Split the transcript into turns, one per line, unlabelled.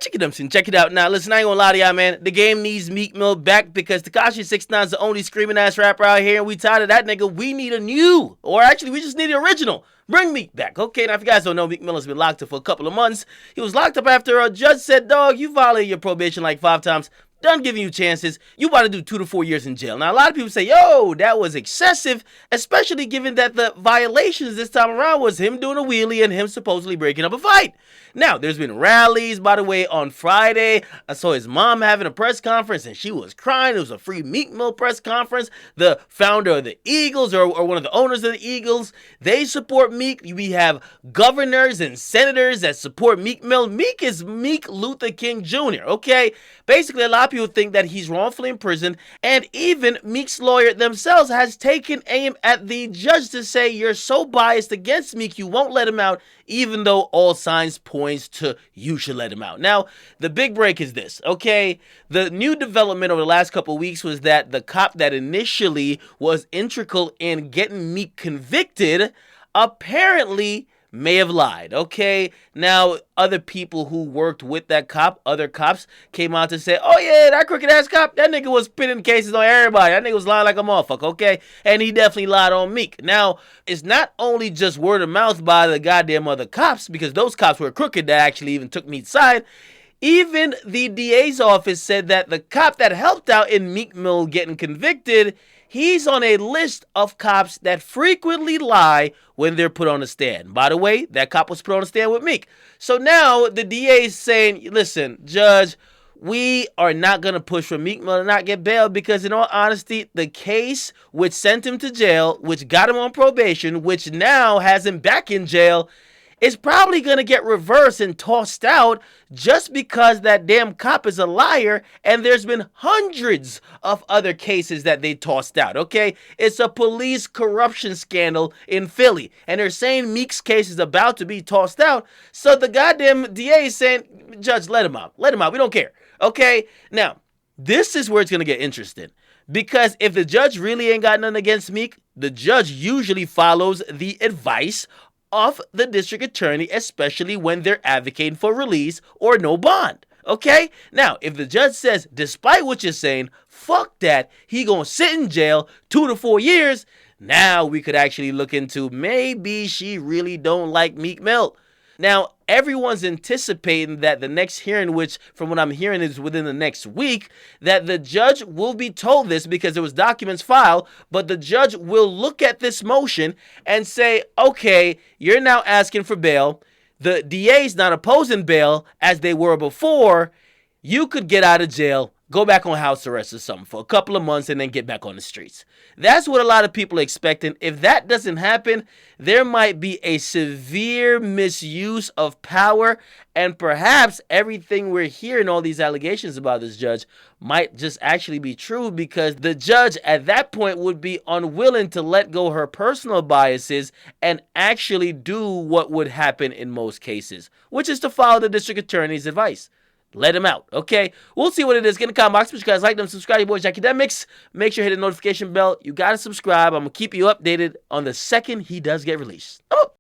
Akademiks, check it out. Now, listen, I ain't gonna lie to y'all, man. The game needs Meek Mill back because Tekashi 69 is the only screaming ass rapper out here, and we tired of that nigga. We need a new, or actually, we just need the original. Bring Meek back. Okay, now if you guys don't know, Meek Mill has been locked up for a couple of months. He was locked up after a judge said, dog, you violated your probation like 5 times. Done giving you chances. You about to do 2 to 4 years in jail. Now, a lot of people say, yo, that was excessive, especially given that the violations this time around was him doing a wheelie and him supposedly breaking up a fight. Now, there's been rallies, by the way, on Friday. I saw his mom having a press conference, and she was crying. It was a free Meek Mill press conference. The founder of the Eagles, or one of the owners of the Eagles, they support Meek. We have governors and senators that support Meek Mill. Meek is Meek Luther King Jr., okay? Basically, a lot of people think that he's wrongfully imprisoned, and even Meek's lawyer themselves has taken aim at the judge to say, you're so biased against Meek, you won't let him out, even though all signs points to you should let him out. Now, the big break is this, okay? The new development over the last couple of weeks was that the cop that initially was integral in getting Meek convicted apparently may have lied, okay? Now, other people who worked with that cop, other cops, came out to say, oh yeah, that crooked ass cop, that nigga was pinning cases on everybody. That nigga was lying like a motherfucker, okay? And he definitely lied on Meek. Now, it's not only just word of mouth by the goddamn other cops, because those cops were crooked that actually even took Meek's side. Even the DA's office said that the cop that helped out in Meek Mill getting convicted, he's on a list of cops that frequently lie when they're put on the stand. By the way, that cop was put on the stand with Meek. So now the DA is saying, listen, Judge, we are not going to push for Meek Mill to not get bail because, in all honesty, the case which sent him to jail, which got him on probation, which now has him back in jail, is probably going to get reversed and tossed out just because that damn cop is a liar, and there's been hundreds of other cases that they tossed out, okay? It's a police corruption scandal in Philly, and they're saying Meek's case is about to be tossed out, so the goddamn DA is saying, Judge, let him out. Let him out. We don't care, okay? Now, this is where it's going to get interesting, because if the judge really ain't got nothing against Meek, the judge usually follows the advice of the district attorney, especially when they're advocating for release or no bond. Okay? Now, if the judge says, despite what you're saying, fuck that, he gonna sit in jail 2 to 4 years, now we could actually look into maybe she really don't like Meek Mill. Now, everyone's anticipating that the next hearing, which from what I'm hearing is within the next week, that the judge will be told this because there was documents filed, but the judge will look at this motion and say, okay, you're now asking for bail. The DA's not opposing bail as they were before. You could get out of jail, go back on house arrest or something for a couple of months and then get back on the streets. That's what a lot of people are expecting. If that doesn't happen, there might be a severe misuse of power, and perhaps everything we're hearing, all these allegations about this judge, might just actually be true because the judge at that point would be unwilling to let go her personal biases and actually do what would happen in most cases, which is to follow the district attorney's advice. Let him out, okay? We'll see what it is. Get in the comment box. Make sure you guys like them, subscribe. Your boy Akademiks. Make sure you hit the notification bell. You got to subscribe. I'm going to keep you updated on the second he does get released. Oh.